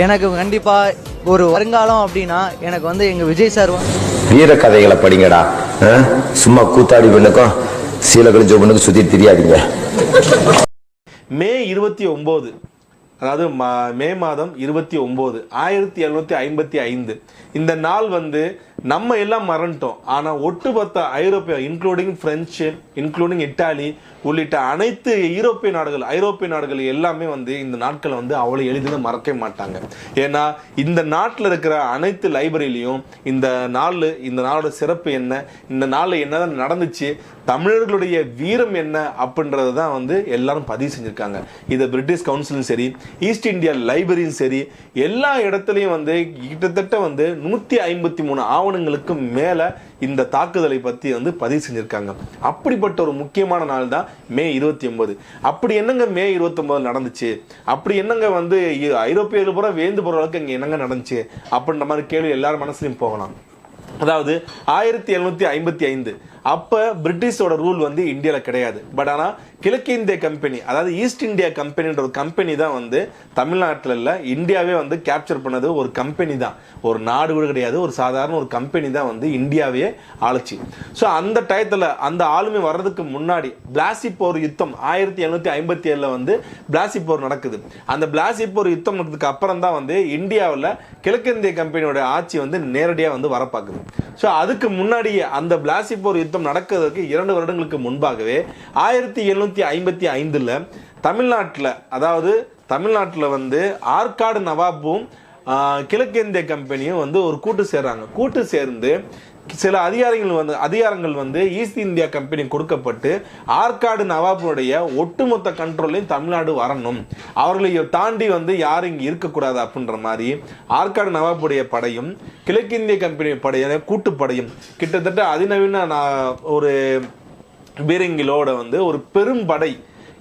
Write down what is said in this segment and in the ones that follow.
எனக்கு கண்டிப்பாக ஒரு வருங்காலம் அப்படின்னா எனக்கு வந்து எங்கள் விஜய் சார் வீர கதைகளை படிங்கடா. சும்மா கூத்தாடி பெண்ணுக்கும் சீலகளும் ஜோபனுக்கும் சுற்றி தெரியாதீங்க. மே 29, அதாவது மே மாதம் 29, 1755 இந்த நாள் வந்து நம்ம எல்லாம் மறந்துட்டோம். ஆனால் ஒட்டுமொத்த ஐரோப்பிய இன்க்ளூடிங் பிரெஞ்சு, இன்க்ளூடிங் இட்டாலி உள்ளிட்ட அனைத்து ஐரோப்பிய நாடுகள் எல்லாமே வந்து இந்த நாட்களை வந்து அவ்வளோ எளிதில் மறக்க மாட்டாங்க. ஏன்னா இந்த நாட்டில் இருக்கிற அனைத்து லைப்ரரியிலையும் இந்த நாளோட சிறப்பு என்ன, இந்த நாளில் என்னதான் நடந்துச்சு, தமிழர்களுடைய வீரம் என்ன அப்படின்றது தான் வந்து எல்லாரும் பதிவு செஞ்சுருக்காங்க. இது பிரிட்டிஷ் கவுன்சிலும் சரி, ஈஸ்ட் இந்தியா லைப்ரரியும் சரி, எல்லா இடத்துலையும் வந்து கிட்டத்தட்ட வந்து 153 ஆவணங்களுக்கு மேலே இந்த தாக்குதலை பற்றி வந்து பதிவு செஞ்சுருக்காங்க. அப்படிப்பட்ட ஒரு முக்கியமான நாள் தான் மே 29. அப்படி என்னங்க மே 29 நடந்துச்சு, அப்படி என்னங்க வந்து ஐரோப்பியர்கள் பூரா வேந்து போகிற அளவுக்கு இங்கே என்னங்க நடந்துச்சு அப்படின்ற மாதிரி கேள்வி எல்லாரும் மனசுலையும் போகலாம். அதாவது 1755 அப்போ பிரிட்டிஷோட ரூல் வந்து இந்தியாவில் கிடையாது. பட் ஆனால் கிழக்கிந்திய கம்பெனி, அதாவது ஈஸ்ட் இந்தியா கம்பெனின்ற ஒரு கம்பெனி தான் வந்து தமிழ்நாட்டில் இல்லை, இந்தியாவே வந்து கேப்சர் பண்ணது ஒரு கம்பெனி தான். ஒரு நாடு கூட கிடையாது, ஒரு சாதாரண ஒரு கம்பெனி தான் வந்து இந்தியாவே ஆளுச்சு. ஸோ அந்த டயத்தில் அந்த ஆளுமை வர்றதுக்கு முன்னாடி பிளாசி போர் யுத்தம் 1757 வந்து பிளாசி போர் நடக்குது. அந்த பிளாசி போர் யுத்தம் நடந்ததுக்கு அப்புறம் தான் வந்து இந்தியாவில் கிழக்கிந்திய கம்பெனியோட ஆட்சி வந்து நேரடியாக வந்து வரப்பாக்குது. ஸோ அதுக்கு முன்னாடியே அந்த பிளாசி போர் யுத்தம் நடக்கிறதுக்கு 2 வருடங்களுக்கு முன்பாகவே 1755 தமிழ்நாட்டில் வந்து ஆற்காடு நவாப்பும் கிழக்கிந்திய கம்பெனியும் வந்து ஒரு கூட்டு சேர்ந்து சில அதிகாரங்கள் வந்து ஈஸ்ட் இந்தியா கம்பெனி கொடுக்கப்பட்டு ஆற்காடு நவாபுடைய ஒட்டுமொத்த கண்ட்ரோலையும் தமிழ்நாடு வரணும், அவர்களை தாண்டி வந்து யாரும் இங்கே இருக்கக்கூடாது அப்படின்ற மாதிரி ஆற்காடு நவாபுடைய படையும் கிழக்கிந்திய கம்பெனி படையான கூட்டுப்படையும் கிட்டத்தட்ட அதிநவீன ஒரு பீரங்கிலோட வந்து ஒரு பெரும்படை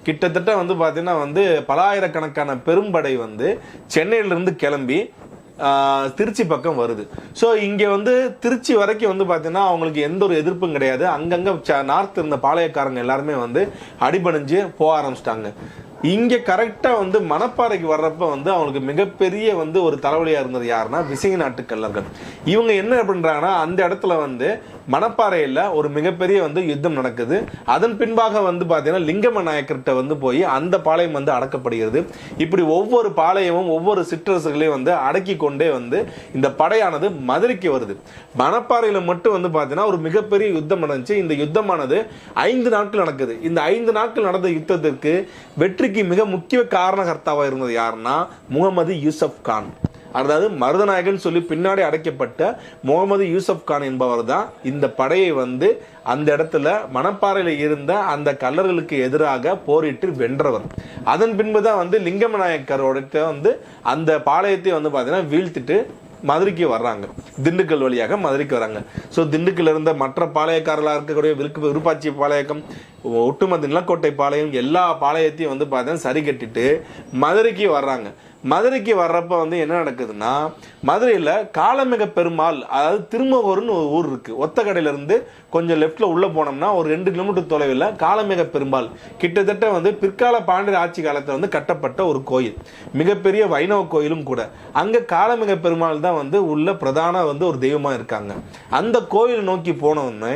கிட்டத்தட்ட வந்து பார்த்தீங்கன்னா வந்து பல ஆயிரக்கணக்கான பெரும்படை வந்து சென்னையிலிருந்து கிளம்பி திருச்சி பக்கம் வருது. ஸோ இங்கே வந்து திருச்சி வரைக்கும் வந்து பார்த்தீங்கன்னா அவங்களுக்கு எந்த ஒரு எதிர்ப்பும் கிடையாது. அங்கங்கே நார்த் இருந்த பாளையக்காரங்க எல்லாருமே வந்து அடிபணிஞ்சு போக ஆரம்பிச்சிட்டாங்க. இங்கே கரெக்டாக வந்து மணப்பாறைக்கு வர்றப்ப வந்து அவங்களுக்கு மிகப்பெரிய வந்து ஒரு தலைவலியாக இருந்தது யாருன்னா விசய நாட்டு கள்ளர்கள். இவங்க என்ன பண்ணுறாங்கன்னா அந்த இடத்துல வந்து மணப்பாறையில் ஒரு மிகப்பெரிய வந்து யுத்தம் நடக்குது. அதன் பின்பாக வந்து பார்த்தீங்கன்னா லிங்கம நாயக்கர்கிட்ட வந்து போய் அந்த பாளையம் வந்து அடக்கப்படுகிறது. இப்படி ஒவ்வொரு பாளையமும் ஒவ்வொரு சிற்றரசுகளையும் வந்து அடக்கி கொண்டே வந்து இந்த படையானது மதுரைக்கு வருது. மணப்பாறையில் மட்டும் வந்து பார்த்தீங்கன்னா ஒரு மிகப்பெரிய யுத்தம் நடந்துச்சு. இந்த யுத்தமானது 5 நாட்கள் நடக்குது. இந்த 5 நாட்கள் நடந்த யுத்தத்திற்கு வெற்றிக்கு மிக முக்கிய காரணகர்த்தாவாக இருந்தது யாருன்னா முகமது யூசப் கான். அதாவது மருதநாயகன் சொல்லி பின்னாடி அடைக்கப்பட்ட முகமது யூசப் கான் என்பவர் தான் இந்த படையை வந்து அந்த இடத்துல மணப்பாறையில் இருந்த அந்த கள்ளர்களுக்கு எதிராக போரிட்டு வென்றவர். அதன் பின்பு தான் வந்து லிங்கம நாயக்கரோட வந்து அந்த பாளையத்தை வந்து பார்த்தீங்கன்னா வீழ்த்திட்டு மதுரைக்கு வர்றாங்க. திண்டுக்கல் வழியாக மதுரைக்கு வராங்க. ஸோ திண்டுக்கல் இருந்த மற்ற பாளையக்காரர்களாக இருக்கக்கூடிய விருப்பாட்சி பாளையக்கம், ஒட்டுமொத்த நிலக்கோட்டை பாளையம், எல்லா பாளையத்தையும் வந்து பார்த்தீங்கன்னா சரி கட்டிட்டு மதுரைக்கு வர்றாங்க. மதுரைக்கு வர்றப்ப வந்து என்ன நடக்குதுன்னா மதுரையில் காலமிக பெருமாள், அதாவது திருமகூர்னு ஒரு ஊர் இருக்குது. ஒத்தக்கடையிலேருந்து கொஞ்சம் லெஃப்டில் உள்ளே போனோம்னா ஒரு 2 கிலோமீட்டர் தொலைவில் காலமிக பெருமாள் கிட்டத்தட்ட வந்து பிற்கால பாண்டியர் ஆட்சி காலத்தில் வந்து கட்டப்பட்ட ஒரு கோயில், மிகப்பெரிய வைணவ கோயிலும் கூட. அங்கே காலமிக பெருமாள் தான் வந்து உள்ள பிரதான வந்து ஒரு தெய்வமாக இருக்காங்க. அந்த கோயில் நோக்கி போனோன்னு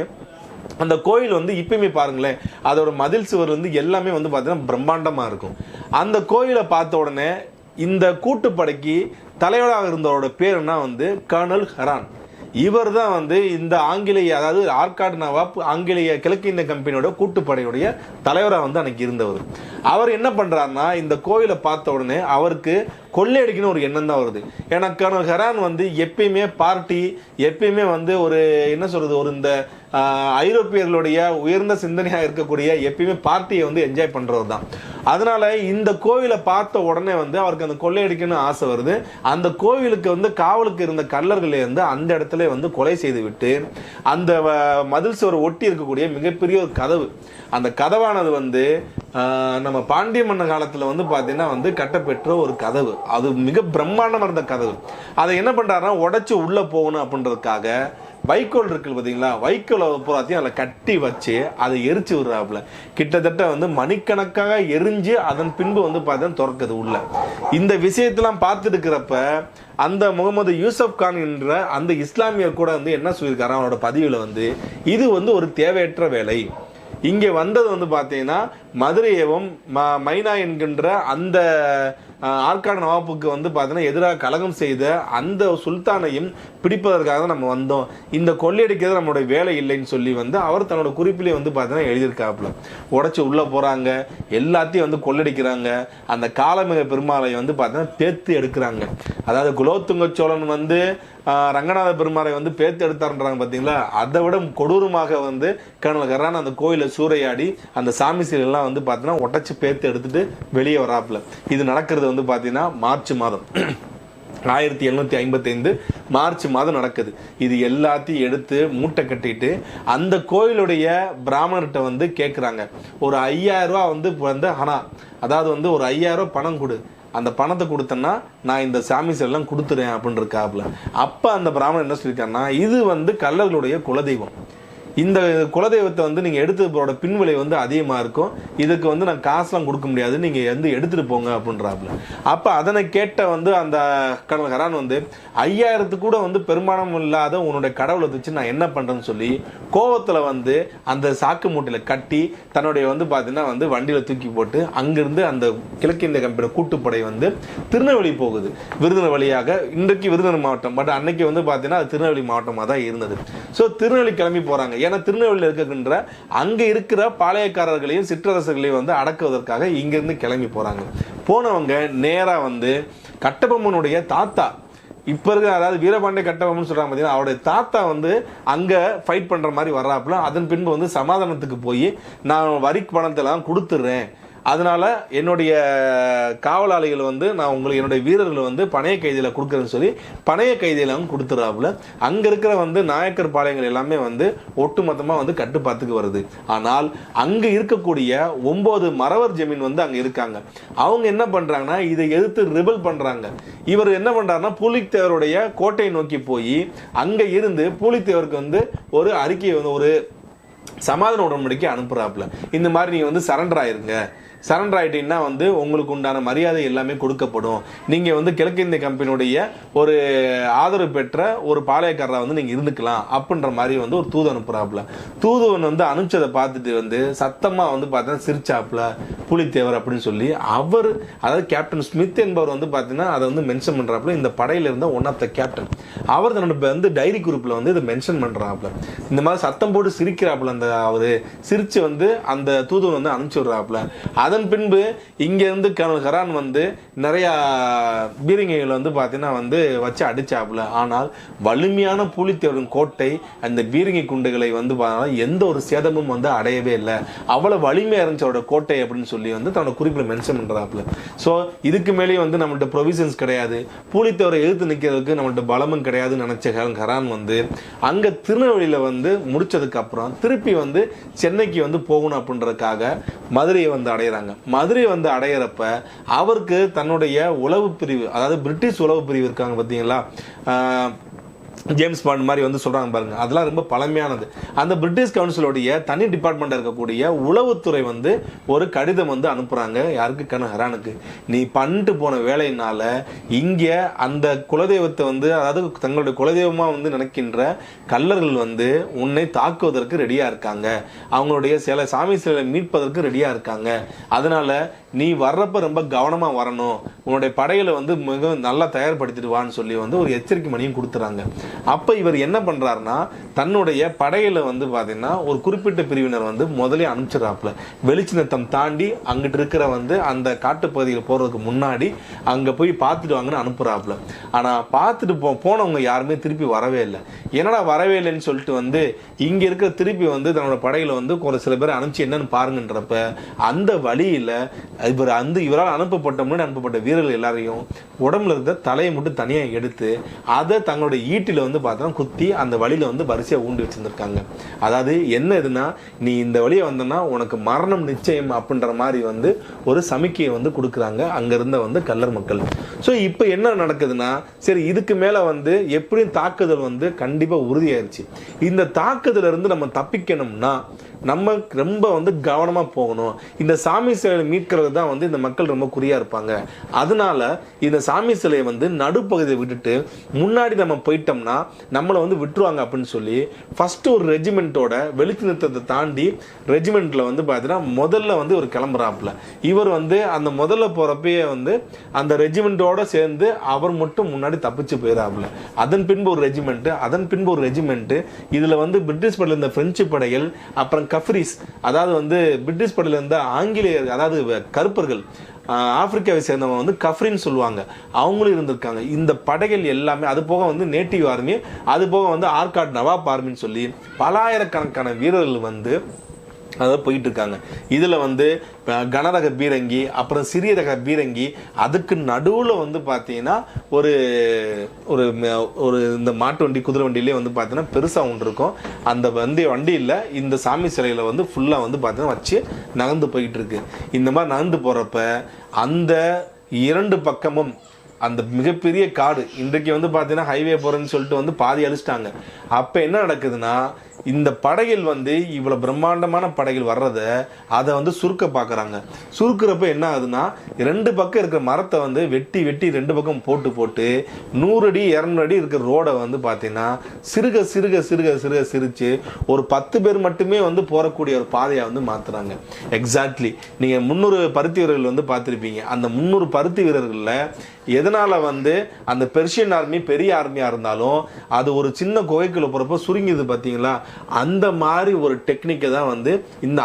அந்த கோயில் வந்து இப்பயுமே பாருங்களேன், அதோட மதில் சுவர் வந்து எல்லாமே வந்து பார்த்தீங்கன்னா பிரம்மாண்டமாக இருக்கும். அந்த கோயிலை பார்த்த உடனே இந்த கூட்டுப்படைக்கு தலைவராக இருந்தவரோட பேர் என்ன வந்து கர்னல் ஹரான். இவர் தான் வந்து இந்த ஆங்கிலேய, அதாவது ஆற்காடு நவாப் ஆங்கிலேய கிழக்கிந்திய கம்பெனியோட கூட்டுப்படையுடைய தலைவராக வந்து அன்னைக்கு இருந்தவர். அவர் என்ன பண்றாருன்னா இந்த கோயிலை பார்த்த உடனே அவருக்கு கொள்ளையடிக்கணும் ஒரு எண்ணம் தான் வருது. ஏன்னா கர்னல் ஹரான் வந்து எப்பயுமே பார்ட்டி, எப்பயுமே வந்து ஒரு என்ன சொல்றது, ஒரு இந்த ஐரோப்பியர்களுடைய உயர்ந்த சிந்தனையாக இருக்கக்கூடிய எப்பயுமே பார்ட்டியை வந்து என்ஜாய் பண்றவர் தான். அதனால இந்த கோவிலை பார்த்த உடனே வந்து அவருக்கு அந்த கொள்ளையடிக்கணும்னு ஆசை வருது. அந்த கோவிலுக்கு வந்து காவலுக்கு இருந்த கள்ளர்களை வந்து அந்த இடத்துல வந்து கொலை செய்து விட்டு அந்த மதில் சுவர் ஒட்டி இருக்கக்கூடிய மிகப்பெரிய ஒரு கதவு, அந்த கதவானது வந்து நம்ம பாண்டிய மன்ன காலத்தில் வந்து பார்த்தீங்கன்னா வந்து கட்டப்பெற்ற ஒரு கதவு. அது மிக பிரம்மாண்டமாக இருந்த கதவு. அதை என்ன பண்ணுறாருன்னா உடைச்சு உள்ளே போகணும் அப்படின்றதுக்காக வைக்கோல் இருக்கு பார்த்தீங்களா, வைக்கோலை பூராத்தையும் அதில் கட்டி வச்சு அதை எரிச்சு விடுறாப்புல. கிட்டத்தட்ட வந்து மணிக்கணக்காக எரிஞ்சு அதன் பின்பு வந்து பார்த்தீங்கன்னா திறக்குது உள்ள. இந்த விஷயத்தெல்லாம் பார்த்துட்டு இருக்கிறப்ப அந்த முகமது யூசப் கான் என்ற அந்த இஸ்லாமியர் கூட வந்து என்ன சொல்லியிருக்காரு அவனோட பதிவில் வந்து, இது வந்து ஒரு தேவையற்ற வேலை. இங்கே வந்தது வந்து பார்த்தீங்கன்னா மதுரையவும் மைனா என்கின்ற அந்த ஆற்காடு நவாப்புக்கு வந்து பார்த்தீங்கன்னா எதிராக கலகம் செய்த அந்த சுல்தானையும் பிடிப்பதற்காக தான் நம்ம வந்தோம். இந்த கொள்ளையடிக்கிறது நம்மளுடைய வேலை இல்லைன்னு சொல்லி வந்து அவர் தன்னோட குறிப்பிலே வந்து பார்த்தீங்கன்னா எழுதியிருக்காப்புல. உடச்சி உள்ளே போகிறாங்க, எல்லாத்தையும் வந்து கொள்ளடிக்கிறாங்க. அந்த காலமிக பெருமாளை வந்து பார்த்தீங்கன்னா பேத்து எடுக்கிறாங்க. அதாவது குலோத்துங்க சோழன் வந்து ரங்கநாத பெருமாளை வந்து பேத்து எடுத்தாருன்றாங்க பார்த்தீங்களா, அதை விட கொடூரமாக வந்து கர்னல் கரான் அந்த கோயிலை சூறையாடி அந்த சாமி சிலையெல்லாம் வந்து பார்த்தீங்கன்னா உடச்சி பேத்து எடுத்துட்டு வெளியே வராப்புல. இது நடக்கிறது வந்து பார்த்தீங்கன்னா மார்ச் மாதம் 1755 மார்ச் மாதம் நடக்குது. இது எல்லாத்தையும் எடுத்து மூட்டை கட்டிட்டு அந்த கோயிலுடைய பிராமணர்கிட்ட வந்து கேட்குறாங்க, ஒரு 5000 ரூபா வந்து ஹனா, அதாவது வந்து ஒரு 5000 ரூபா பணம் கொடு, அந்த பணத்தை கொடுத்தேன்னா நான் இந்த சாமி எல்லாம் கொடுத்துறேன் அப்படின்னு இருக்காப்புல. அப்போ அந்த பிராமணன் என்ன சொல்லியிருக்காருன்னா, இது வந்து கள்ளர்களுடைய குலதெய்வம், இந்த குலதெய்வத்தை வந்து நீங்கள் எடுத்ததோட பின்விலை வந்து அதிகமாக இருக்கும், இதுக்கு வந்து நான் காசுலாம் கொடுக்க முடியாது, நீங்கள் வந்து எடுத்துகிட்டு போங்க அப்படின்றாப்புல. அப்போ அதனை கேட்ட வந்து அந்த கர்னல் கரான் வந்து 5000 கூட வந்து பெருமானம் இல்லாத உன்னுடைய கடவுளை வச்சு நான் என்ன பண்ணுறேன்னு சொல்லி கோவத்தில் வந்து அந்த சாக்கு மூட்டையில் கட்டி தன்னுடைய வந்து பார்த்தீங்கன்னா வந்து வண்டியில் தூக்கி போட்டு அங்கிருந்து அந்த கிழக்கிந்திய கம்பெனி கூட்டுப்படை வந்து திருநெல்வேலி போகுது. விருதுநகர் வழியாக, இன்றைக்கு விருதுநகர் மாவட்டம், பட் அன்னைக்கு வந்து பார்த்தீங்கன்னா அது திருநெல்வேலி மாவட்டமாக தான் இருந்தது. ஸோ திருநெல்வேலி கிளம்பி போகிறாங்க. ஏன்னா திருநெல்வேலியில் இருக்கின்ற அங்கே இருக்கிற பாளையக்காரர்களையும் சிற்றரசர்களையும் வந்து அடக்குவதற்காக இங்கிருந்து கிளம்பி போகிறாங்க. போனவங்க நேராக வந்து கட்டபொம்மனுடைய தாத்தா, இப்போ இருக்கிற அதாவது வீரபாண்டிய கட்டபொம்மன் சொல்கிறாங்க பார்த்தீங்கன்னா, அவருடைய தாத்தா வந்து அங்கே ஃபைட் பண்ணுற மாதிரி வர்றாப்புல. அதன் பின்பு வந்து சமாதானத்துக்கு போய் நான் வரி பணத்தெல்லாம் கொடுத்துட்றேன், அதனால என்னுடைய காவலாளிகள் வந்து நான் உங்களுக்கு என்னுடைய வீரர்கள் வந்து பணைய கைதியில் கொடுக்குறேன்னு சொல்லி பணைய கைதியெல்லாம் கொடுத்துறாப்புல. அங்கே இருக்கிற வந்து நாயக்கர் பாளையங்கள் எல்லாமே வந்து ஒட்டுமொத்தமாக வந்து கட்டுப்பாத்துக்கு வருது. ஆனால் அங்கே இருக்கக்கூடிய 9 மறவர் ஜமீன் வந்து அங்கே இருக்காங்க. அவங்க என்ன பண்ணுறாங்கன்னா இதை எதிர்த்து ரிபல் பண்ணுறாங்க. இவர் என்ன பண்ணுறாருன்னா பூலித்தேவருடைய கோட்டையை நோக்கி போய் அங்கே இருந்து பூலித்தேவருக்கு வந்து ஒரு அறிக்கையை வந்து ஒரு சமாதான உடன்படிக்கை அனுப்புறாப்புல. இந்த மாதிரி நீங்க வந்து சரண்டர் ஆயிருங்க, சரண்டர் ஆயிட்டீங்கன்னா வந்து உங்களுக்கு உண்டான மரியாதை எல்லாமே கொடுக்கப்படும், நீங்க வந்து கிழக்கிந்திய கம்பெனியுடைய ஒரு ஆதரவு பெற்ற ஒரு பாளையக்காரரை வந்து நீங்க இருந்துக்கலாம் அப்படின்ற மாதிரி வந்து ஒரு தூது அனுப்புறாப்புல. தூதுவன் வந்து அனுப்பிச்சதை பார்த்துட்டு வந்து சத்தமா வந்து பார்த்தீங்கன்னா சிரிச்சாப்புல புலித்தேவர் அப்படின்னு சொல்லி. அவர் அதாவது கேப்டன் ஸ்மித் என்பவர் வந்து பார்த்தீங்கன்னா அதை வந்து மென்ஷன் பண்றாப்புல. இந்த படையில இருந்த ஒன் ஆஃப் த கேப்டன் அவர் தன்னோட வந்து டைரி குரூப்ல வந்து இதை மென்ஷன் பண்றாப்புல. இந்த மாதிரி சத்தம் போட்டு சிரிக்கிறாப்புல. அந்த அவரு சிரிச்சு வந்து அந்த தூதுவன் வந்து அனுப்பிச்சு விடுறாப்புல. அதன் பின்பு இங்க இருந்து கர்னல் கரான் வந்து நிறைய பீரங்கிகள் வந்து பாத்தீங்கன்னா வந்து வச்சு அடிச்சாப்புல. ஆனால் வலிமையான பூலித்தேவரின் கோட்டை அந்த பீரங்கி குண்டுகளை வந்து எந்த ஒரு சேதமும் வந்து அடையவே இல்லை, அவ்வளவு வலிமையா இருந்துச்சோட கோட்டை அப்படின்னு சொல்லி வந்து தன்னோட குறிப்பில் மென்ஷன் பண்றாப்புல. ஸோ இதுக்கு மேலேயே வந்து நம்மள்ட்ட ப்ரொவிஷன்ஸ் கிடையாது, பூலித்தேவரை எதிர்த்து நிற்கிறதுக்கு நம்மள்ட்ட பலமும் கிடையாதுன்னு நினைச்ச கரான் வந்து அங்க திருநெல்வேலியில வந்து முடிச்சதுக்கு அப்புறம் திருப்பி வந்து சென்னைக்கு வந்து போகணும் அப்படின்றதுக்காக மதுரையை வந்து அடையிறாங்க. மதுரை வந்து அடையிறப்ப அவருக்கு தன்னுடைய உளவு பிரிவு, அதாவது பிரிட்டிஷ் உளவு பிரிவு இருக்காங்க பார்த்தீங்களா, ஜேம்ஸ் பாண்ட் மாதிரி வந்து சொல்றாங்க பாருங்க, அதெல்லாம் ரொம்ப பழமையானது. அந்த பிரிட்டிஷ் கவுன்சிலுடைய தனி டிபார்ட்மெண்ட் இருக்கக்கூடிய உளவுத்துறை வந்து ஒரு கடிதம் வந்து அனுப்புறாங்க. யாருக்கு? கர்னல் கரானுக்கு. நீ பண்ணிட்டு போன வேலையினால இங்க அந்த குலதெய்வத்தை வந்து அதாவது தங்களுடைய குலதெய்வமா வந்து நினைக்கின்ற கள்ளர்கள் வந்து உன்னை தாக்குவதற்கு ரெடியா இருக்காங்க, அவங்களுடைய சில சாமி சிலை மீட்பதற்கு ரெடியா இருக்காங்க, அதனால நீ வர்றப்ப ரொம்ப கவனமா வரணும், உன்னுடைய படைகளை வந்து மிக நல்லா தயார்படுத்திட்டு வான்னு சொல்லி வந்து ஒரு எச்சரிக்கை மணியும் கொடுத்துறாங்க. அப்ப இவர் என்ன பண்றாருன்னா தன்னுடைய படையில வந்து பாத்தீங்கன்னா ஒரு குறிப்பிட்ட பிரிவினர் வந்து முதலே அனுப்பிச்சிடறாப்புல. வெளிச்சினத்தம் தாண்டி அங்கிட்டு இருக்கிற வந்து அந்த காட்டுப்பகுதியில் போறதுக்கு முன்னாடி அங்க போய் பார்த்துட்டு வாங்கன்னு அனுப்புறாப்புல. ஆனா பார்த்துட்டு போனவங்க யாருமே திருப்பி வரவே இல்லை. என்னடா வரவே இல்லைன்னு சொல்லிட்டு வந்து இங்க இருக்கிற திருப்பி வந்து தன்னோட படையில வந்து ஒரு சில பேர் அனுப்பிச்சு என்னன்னு பாருங்கன்றப்ப அந்த வழியில இவரால் அனுப்பப்பட்ட வீரர்கள் எல்லாரையும் உடம்புல இருந்த தலையை மட்டும் தனியாக எடுத்து அதை தங்களுடைய ஈட்டில வந்து பார்த்தோன்னா குத்தி அந்த வழியில வந்து வரிசையாக ஊண்டி வச்சிருந்திருக்காங்க. அதாவது என்ன இதுனா, நீ இந்த வழியை வந்தனா உனக்கு மரணம் நிச்சயம் அப்படின்ற மாதிரி வந்து ஒரு சமிக்கையை வந்து கொடுக்குறாங்க அங்க இருந்த வந்து கள்ளர் மக்கள். ஸோ இப்போ என்ன நடக்குதுன்னா, சரி இதுக்கு மேல வந்து எப்படியும் தாக்குதல் வந்து கண்டிப்பா உறுதியாயிருச்சு. இந்த தாக்குதல இருந்து நம்ம தப்பிக்கணும்னா நம்ம ரொம்ப வந்து கவனமா போகணும். இந்த சாமி சிலையை மீட்கிறது தான் வந்து இந்த மக்கள் ரொம்ப குறியா இருப்பாங்க. அதனால இந்த சாமி சிலையை வந்து நடுப்பகுதியை விட்டுட்டு முன்னாடி நம்ம போயிட்டோம்னா நம்மளை வந்து விட்டுருவாங்க அப்படின்னு சொல்லி ஃபர்ஸ்ட் ஒரு ரெஜிமெண்டோட வெளிச்சு நிறுத்தத்தை தாண்டி ரெஜிமெண்ட்ல வந்து பார்த்தீங்கன்னா முதல்ல வந்து ஒரு கிளம்புறாப்புல. இவர் வந்து அந்த முதல்ல போறப்பயே வந்து அந்த ரெஜிமெண்டோட சேர்ந்து அவர் மட்டும் முன்னாடி தப்பிச்சு போயிடாப்புல. அதன் பின்பு ஒரு ரெஜிமெண்ட் இதுல வந்து பிரிட்டிஷ் படையில இருந்த பிரெஞ்சு படைகள், அப்புறம் கஃப்ரீஸ், அதாவது வந்து பிரிட்டிஷ் படையில இருந்த ஆங்கிலேயர், அதாவது கருப்பர்கள், ஆப்பிரிக்காவை சேர்ந்தவங்க வந்து கஃப்ரின்னு சொல்லுவாங்க, அவங்களும் இருந்திருக்காங்க. இந்த படைகள் எல்லாமே, அது போக வந்து நேட்டிவ் ஆர்மி, அது போக வந்து ஆர்காட் நவாப் ஆர்மின்னு சொல்லி பலாயிரக்கணக்கான வீரர்கள் வந்து அதாவது போயிட்டு இருக்காங்க. இதுல வந்து கனரக பீரங்கி, அப்புறம் சிறிய ரக பீரங்கி, அதுக்கு நடுவுல வந்து பாத்தீங்கன்னா ஒரு ஒரு ஒரு இந்த மாட்டு வண்டி, குதிரை வண்டியிலே வந்து பாத்தீங்கன்னா பெருசா ஒன்று இருக்கும். அந்த வண்டியில இந்த சாமி சிலையில வந்து ஃபுல்லா வந்து பாத்தீங்கன்னா வச்சு நகர்ந்து போயிட்டு இருக்கு. இந்த மாதிரி நகர்ந்து போறப்ப அந்த இரண்டு பக்கமும் அந்த மிகப்பெரிய காடு, இன்றைக்கு வந்து பாத்தீங்கன்னா ஹைவே போறேன்னு சொல்லிட்டு வந்து பாதி அழிச்சிட்டாங்க. அப்ப என்ன நடக்குதுன்னா, இந்த படைகள் வந்து இவ்வளவு பிரம்மாண்டமான படைகள் வர்றத அதை வந்து சுருக்க பாக்குறாங்க. சுருக்கிறப்ப என்ன ஆகுதுன்னா, ரெண்டு பக்கம் இருக்கிற மரத்தை வந்து வெட்டி வெட்டி ரெண்டு பக்கம் போட்டு 100 அடி 200 அடி இருக்கிற ரோடை வந்து பாத்தீங்கன்னா சிரிச்சு ஒரு 10 பேர் மட்டுமே வந்து போறக்கூடிய ஒரு பாதையை வந்து மாத்துறாங்க. எக்ஸாக்ட்லி நீங்க 300 பருத்தி வீரர்கள் வந்து பார்த்திருப்பீங்க. அந்த 300 பருத்தி வீரர்கள்ல எதனால வந்து அந்த பெர்ஷியன் ஆர்மி பெரிய ஆர்மியா இருந்தாலும் அது ஒரு சின்ன குகைக்குள்ள போறப்ப சுருங்கிது பாத்தீங்களா, அந்த மாதிரி ஒரு டெக்னிக்கை தான் வந்து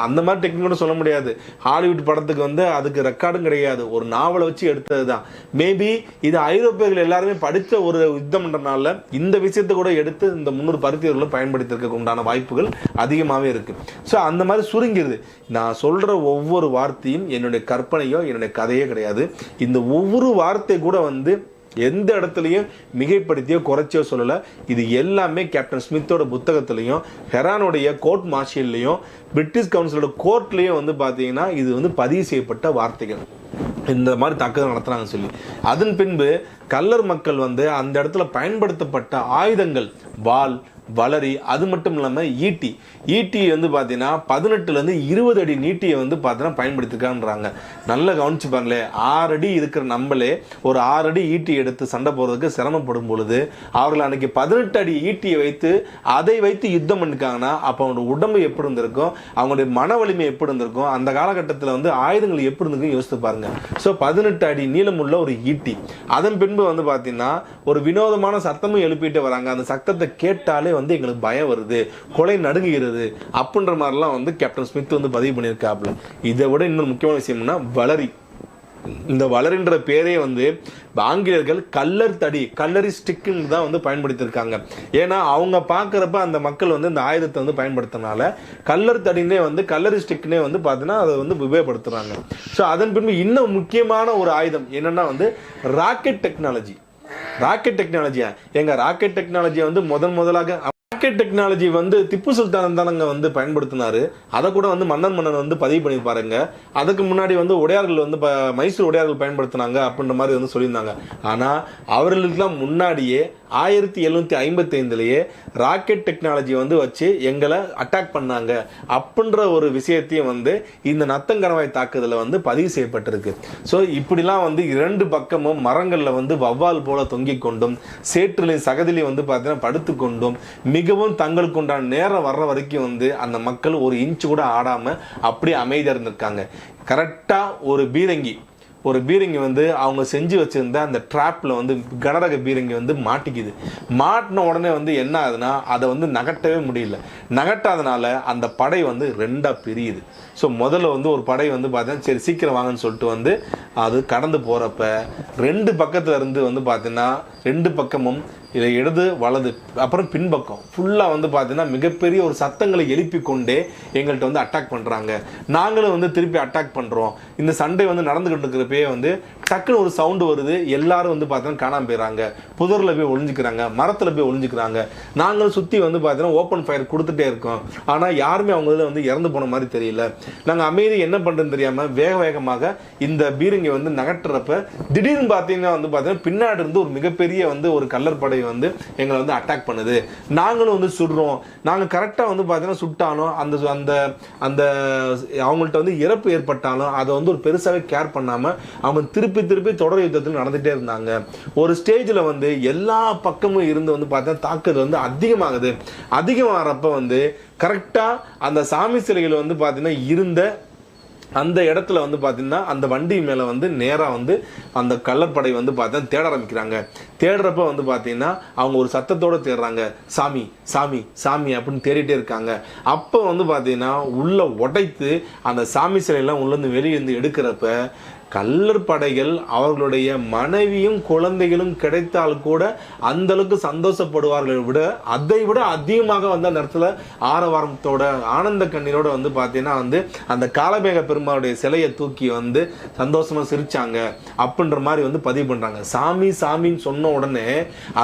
அந்த மாதிரி டெக்னிக் சொல்ல முடியாது. ஹாலிவுட் படத்துக்கு வந்து அதுக்கு ரெக்கார்டும் கிடையாது, ஒரு நாவலை வச்சு எடுத்தது தான். மேபி இது ஐரோப்பியர்கள் எல்லாருமே படித்த ஒரு யுத்தம்ன்றனால இந்த விஷயத்தை கூட எடுத்து இந்த 300 பருத்தியர்களை பயன்படுத்திருக்க உண்டான வாய்ப்புகள் அதிகமாகவே இருக்கு. ஸோ அந்த மாதிரி சுருங்கிடுது. நான் சொல்ற ஒவ்வொரு வார்த்தையும் என்னுடைய கற்பனையோ என்னுடைய கதையோ கிடையாது. இந்த ஒவ்வொரு வார்த்தை கூட வந்து எந்த இடத்துலையும் மிகைப்படுத்தியோ குறைச்சியோ சொல்லல. இது எல்லாமே கேப்டன் ஸ்மித்தோட புத்தகத்திலையும், ஹெரானுடைய கோர்ட் மார்ஷியல்லையும், பிரிட்டிஷ் கவுன்சிலோட கோர்ட்லயும் வந்து பாத்தீங்கன்னா இது வந்து பதிவு செய்யப்பட்ட வார்த்தைகள். இந்த மாதிரி தாக்குதல் நடத்துறாங்கன்னு சொல்லி அதன் பின்பு கள்ளர் மக்கள் வந்து அந்த இடத்துல பயன்படுத்தப்பட்ட ஆயுதங்கள் வாள், வளரி, அது மட்டும் இல்லாம ஈட்டி வந்து பாத்தீங்கன்னா 18ல இருந்து 20 அடி நீட்டியை வந்து பாத்தீங்கன்னா பயன்படுத்திருக்கான்றாங்க. நல்லா கவனிச்சு பாருங்களேன், 6 அடி இருக்கிற நம்மளே ஒரு 6 அடி ஈட்டி எடுத்து சண்டை போடுறதுக்கு சிரமப்படும் பொழுது அவர்கள் அன்னைக்கு 18 அடி ஈட்டியை வைத்து அதை வைத்து யுத்தம் பண்ணிருக்காங்கன்னா அப்ப அவங்களோட உடம்பு எப்படி இருந்திருக்கும், அவங்களுடைய மன வலிமை எப்படி இருந்திருக்கும், அந்த காலகட்டத்தில் வந்து ஆயுதங்கள் எப்படி இருந்திருக்கும் யோசித்து பாருங்க. ஸோ 18 அடி நீளமுள்ள ஒரு ஈட்டி. அதன் பின்பு வந்து பாத்தீங்கன்னா ஒரு வினோதமான சத்தமும் எழுப்பிட்டு வராங்க. அந்த சத்தத்தை கேட்டாலே வந்து எங்களுக்கு பயம் வருது, கொலை நடுங்குகிறது அப்படின்ற மாதிரிலாம் வந்து கேப்டன் ஸ்மித் வந்து பதிவு பண்ணியிருக்காப்ல. இதை விட இன்னொரு முக்கியமான விஷயம்னா வளரி. இந்த வளரின்ற பேரே வந்து ஆங்கிலேயர்கள் கல்லரி ஸ்டிக்குன்னு தான் வந்து பயன்படுத்தியிருக்காங்க. ஏன்னா அவங்க பார்க்குறப்ப அந்த மக்கள் வந்து இந்த ஆயுதத்தை வந்து பயன்படுத்தினால கல்லர் தடினே வந்து கல்லரி ஸ்டிக்னே வந்து பார்த்தீங்கன்னா அதை வந்து உபயோகப்படுத்துறாங்க. ஸோ அதன் பின்பு இன்னும் முக்கியமான ஒரு ஆயுதம் என்னன்னா வந்து ராக்கெட் டெக்னாலஜி. ராக்கெட் டெக்னாலஜியை வந்து முதலாக ராக்கெட் டெக்னாலஜி வந்து திப்பு சுல்தான் தானங்க வந்து பயன்படுத்தினாரு. அதை கூட வந்து மன்னன் வந்து பதிவு பண்ணி பாருங்க. அதுக்கு முன்னாடி வந்து உடையார்கள் வந்து மைசூர் உடையார்கள் பயன்படுத்தினாங்க அப்படின்ற மாதிரி வந்து சொல்லியிருந்தாங்க. ஆனா அவர்களுக்கெல்லாம் முன்னாடியே 1755 ராக்கெட் டெக்னாலஜி வந்து வச்சு எங்களை அட்டாக் பண்ணாங்க அப்படின்ற ஒரு விஷயத்தையும் வந்து இந்த நத்தங்கரவாய் தாக்குதல வந்து பதிவு செய்யப்பட்டிருக்கு. ஸோ இப்படிலாம் வந்து இரண்டு பக்கமும் மரங்கள்ல வந்து வவ்வால் போல தொங்கிக் கொண்டும் சேற்றுலையும் சகதிலையும் வந்து பார்த்தீங்கன்னா படுத்து கொண்டும் மிகவும் தங்களுக்கு உண்டான நேரம் வர்ற வரைக்கும் வந்து அந்த மக்கள் ஒரு இன்ச்சு கூட ஆடாம அப்படியே அமைதியா இருந்திருக்காங்க. கரெக்டா ஒரு பீரங்கி வந்து அவங்க செஞ்சு வச்சிருந்த அந்த டிராப்ல வந்து கனரக பீரங்கி வந்து மாட்டிக்குது. மாட்டின உடனே வந்து என்ன ஆகுதுன்னா அதை வந்து நகட்டவே முடியல. நகட்டாதனால அந்த படை வந்து 2ஆ பிரியுது. ஸோ முதல்ல வந்து ஒரு படை வந்து பார்த்தீங்கன்னா சரி சீக்கிரம் வாங்கன்னு சொல்லிட்டு வந்து அது கடந்து போகிறப்ப 2 பக்கத்துல இருந்து வந்து பார்த்தீங்கன்னா 2 பக்கமும் இதை இடது வலது அப்புறம் பின்பக்கம் ஃபுல்லாக வந்து பார்த்தீங்கன்னா மிகப்பெரிய ஒரு சத்தங்களை எழுப்பி கொண்டே எங்கள்கிட்ட வந்து அட்டாக் பண்ணுறாங்க. நாங்களும் வந்து திருப்பி அட்டாக் பண்ணுறோம். இந்த சண்டை வந்து நடந்துகிட்டு இருக்கிறப்பயே வந்து டக்குன்னு ஒரு சவுண்டு வருது. எல்லாரும் வந்து பார்த்தீங்கன்னா காணாமல் போயிடறாங்க. புதரில் போய் ஒளிஞ்சிக்கிறாங்க, மரத்தில் போய் ஒளிஞ்சிக்கிறாங்க. நாங்களும் சுற்றி வந்து பார்த்தீங்கன்னா ஓப்பன் ஃபயர் கொடுத்துட்டே இருக்கோம். ஆனால் யாருமே அவங்க இதில் வந்து இறந்து போன மாதிரி தெரியல. நாங்கள் அமைதி என்ன பண்ணுறதுன்னு தெரியாமல் வேகமாக இந்த பீரங்கை வந்து நகட்டுறப்ப திடீர்னு பார்த்தீங்கன்னா வந்து பார்த்தீங்கன்னா பின்னாடி இருந்து ஒரு மிகப்பெரிய வந்து ஒரு கல்லற்படை வந்து எங்களை வந்து அட்டாக் பண்ணுது. நாங்களும் வந்து சுடுறோம். நாங்கள் கரெக்டாக வந்து பார்த்தீங்கன்னா சுட்டாலும் அந்த அந்த அந்த அவங்கள்ட்ட வந்து இறப்பு ஏற்பட்டாலும் அதை வந்து ஒரு பெருசாகவே கேர் பண்ணாமல் அவங்க திருப்பி தொடர் யுத்தத்தில் நடந்துகிட்டே இருந்தாங்க. ஒரு ஸ்டேஜில் வந்து எல்லா பக்கமும் இருந்து வந்து பார்த்தா தாக்குதல் வந்து அதிகமாகறப்ப வந்து கரெக்டாக அந்த சாமி சிலைகள் வந்து பார்த்தீங்கன்னா இருந்த அந்த இடத்துல வந்து பார்த்தீங்கன்னா அந்த வண்டி மேலே வந்து நேராக வந்து அந்த கள்ளப்படை வந்து பார்த்தீங்கன்னா தேட ஆரம்பிக்கிறாங்க. தேடுறப்ப வந்து பார்த்தீங்கன்னா அவங்க ஒரு சத்தத்தோடு தேடுறாங்க, சாமி சாமி சாமி அப்படின்னு தேடிட்டே இருக்காங்க. அப்போ வந்து பார்த்தீங்கன்னா உள்ள உடைத்து அந்த சாமி சிலையெல்லாம் உள்ளேருந்து வெளியிருந்து எடுக்கிறப்ப கள்ளற்படைகள் அவர்களுடைய மனைவியும் குழந்தைகளும் கிடைத்தால் கூட அந்த அளவுக்கு சந்தோஷப்படுவார்களை விட அதை விட அதிகமாக வந்து அந்த இடத்துல ஆரவாரத்தோட ஆனந்த கண்ணீரோட வந்து பார்த்தீங்கன்னா வந்து அந்த காலமேக பெருமாளுடைய சிலையை தூக்கி வந்து சந்தோஷமா சிரிச்சாங்க அப்படின்ற மாதிரி வந்து பதிவு பண்றாங்க. சாமி சாமின்னு சொன்ன உடனே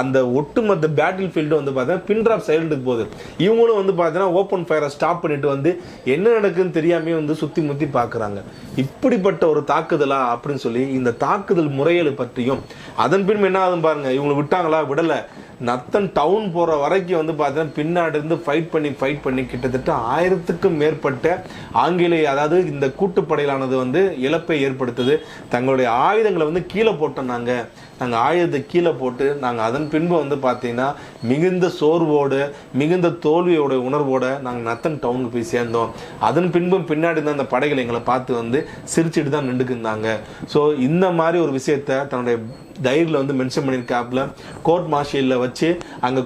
அந்த ஒட்டுமொத்த பேட்டில் ஃபீல்டு வந்து பார்த்தீங்கன்னா பின் டிராப் சைலண்டுக்கு போகுது. இவங்களும் வந்து பார்த்தீங்கன்னா ஓப்பன் ஃபயரை ஸ்டாப் பண்ணிட்டு வந்து என்ன நடக்குன்னு தெரியாமே வந்து சுத்தி முத்தி பார்க்குறாங்க. இப்படிப்பட்ட ஒரு தாக்குதலா அப்படின்னு சொல்லி இந்த தாக்குதல் முறைகளை பற்றியும் அதன் பின் என்ன ஆகுதுன்னு பாருங்க. இவங்களை விட்டாங்களா? விடல. நத்தன் டவுன் போற வரைக்கும் வந்து பார்த்தீங்கன்னா பின்னாடி இருந்து ஃபைட் பண்ணி கிட்டத்தட்ட 1000க்கும் மேற்பட்ட ஆங்கிலேய அதாவது இந்த கூட்டுப்படையிலானது வந்து இழப்பை ஏற்படுத்துது. தங்களுடைய ஆயுதங்களை வந்து கீழே போட்டோம். நாங்கள் ஆயுதத்தை கீழே போட்டு நாங்கள் அதன் பின்பு வந்து பார்த்தீங்கன்னா மிகுந்த சோர்வோடு மிகுந்த தோல்வியோட உணர்வோட நாங்கள் நத்தன் டவுனுக்கு போய் சேர்ந்தோம். அதன் பின்பும் பின்னாடி தான் அந்த படைகள் எங்களை பார்த்து வந்து சிரிச்சுட்டு தான் நின்றுக்குந்தாங்க. ஸோ இந்த மாதிரி ஒரு விஷயத்த தன்னுடைய டைரியில் வந்து மென்ஷன் பண்ணியிருக்காப்புல. கோர்ட் மார்ஷியலில் வச்சு அங்கே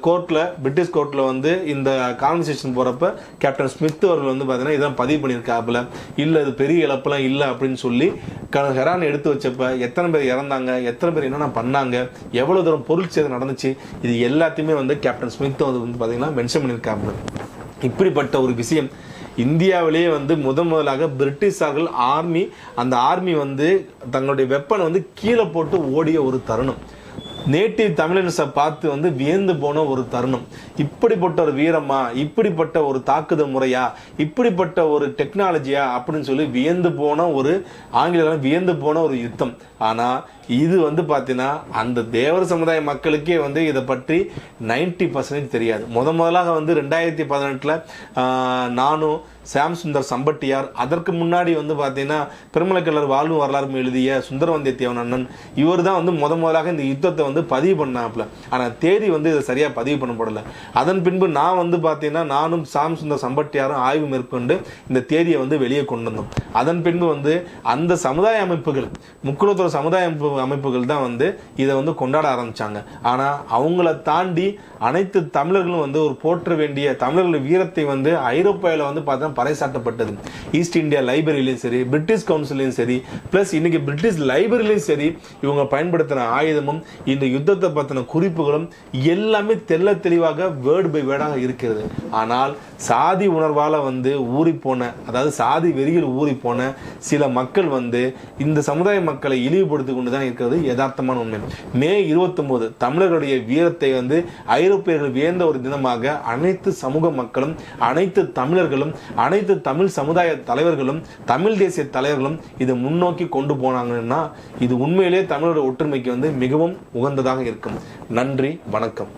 பிரிட்டிஷ் கோர்ட்டில் வந்து இந்த கான்வர்சேஷன் போகிறப்ப கேப்டன் ஸ்மித் அவர்கள் வந்து பார்த்தீங்கன்னா இதான் பதிவு பண்ணியிருக்காப்புல. இல்லை இது பெரிய இழப்பெல்லாம் இல்லை அப்படின்னு சொல்லி ஹெரான் எடுத்து வச்சப்ப எத்தனை பேர் இறந்தாங்க, எத்தனை பேர் என்னென்ன பண்ணாங்க, எவ்வளோ தூரம் பொருள் சேதம் நடந்துச்சு, இது எல்லாத்தையுமே வந்து கேப்டன் ஸ்மித் வந்து பார்த்தீங்கன்னா மென்ஷன் பண்ணியிருக்காப்புல. இப்படிப்பட்ட ஒரு விஷயம் இந்தியாவிலேயே வந்து முதலாக பிரிட்டிஷார்கள் அந்த ஆர்மி வந்து தங்களுடைய வெப்பனை வந்து கீழே போட்டு ஓடிய ஒரு தருணம். நேட்டிவ் தமிழன்ஸை பார்த்து வந்து வியந்து போன ஒரு தருணம். இப்படிப்பட்ட ஒரு வீரமா, இப்படிப்பட்ட ஒரு தாக்குதல் முறையா, இப்படிப்பட்ட ஒரு டெக்னாலஜியா அப்படின்னு சொல்லி வியந்து போன ஒரு ஆங்கிலேயர்கள் வியந்து போன ஒரு யுத்தம். ஆனா இது வந்து பார்த்தீங்கன்னா அந்த தேவர் சமுதாய மக்களுக்கே வந்து இதை பற்றி 90% தெரியாது. முதலாக வந்து 2018 நானும் சாம் சுந்தர் சம்பட்டியார், அதற்கு முன்னாடி வந்து பார்த்தீங்கன்னா பெருமலைக்கல்லர் வாழ்வு வரலாறு எழுதிய சுந்தரவந்திய தேவன் அண்ணன், இவர் தான் வந்து முதலாக இந்த யுத்தத்தை வந்து பதிவு பண்ணாப்புல. ஆனால் தேதி வந்து இதை சரியாக பதிவு பண்ணப்படலை. அதன் பின்பு நான் வந்து பார்த்தீங்கன்னா நானும் சாம் சுந்தர் சம்பட்டியாரும் ஆய்வு மேற்கொண்டு இந்த தேதியை வந்து வெளியே கொண்டு வந்தோம். அதன் பின்பு வந்து அந்த சமுதாய அமைப்புகள், முக்குளத்தோட சமுதாய அமைப்புகள் தான் வந்து இதை வந்து கொண்டாட ஆரம்பிச்சாங்க. ஆனால் அவங்கள தாண்டி அனைத்து தமிழர்களும் வந்து ஒரு போற்ற வேண்டிய தமிழர்கள் வீரத்தை வந்து ஐரோப்பாவில் வந்து பார்த்தா பறைசாட்டப்பட்டது. ஈஸ்ட் இந்தியா லைப்ரரியிலையும் சரி, பிரிட்டிஷ் கவுன்சிலையும் சரி, பிளஸ் இன்னைக்கு பிரிட்டிஷ் லைப்ரரியிலையும் சரி, இவங்க பயன்படுத்தின ஆயுதமும் இந்த யுத்தத்தை பற்றின குறிப்புகளும் எல்லாமே தெல்ல தெளிவாக வேர்டு பை வேர்டாக இருக்கிறது. ஆனால் சாதி உணர்வால் வந்து ஊறி போன, அதாவது சாதி வெறியில் ஊறி போன சில மக்கள் வந்து இந்த சமுதாய மக்களை இழிவுபடுத்திக் கொண்டு தான் இருக்கிறது யதார்த்தமான உண்மை. மே 29 தமிழர்களுடைய வீரத்தை வந்து ஐரோப்பியர்கள் வியந்த ஒரு தினமாக அனைத்து சமூக மக்களும், அனைத்து தமிழர்களும், அனைத்து தமிழ் சமுதாய தலைவர்களும், தமிழ் தேசிய தலைவர்களும் இதை முன்னோக்கி கொண்டு போனாங்கன்னா இது உண்மையிலே தமிழோட ஒற்றுமைக்கு வந்து மிகவும் உகந்ததாக இருக்கும். நன்றி, வணக்கம்.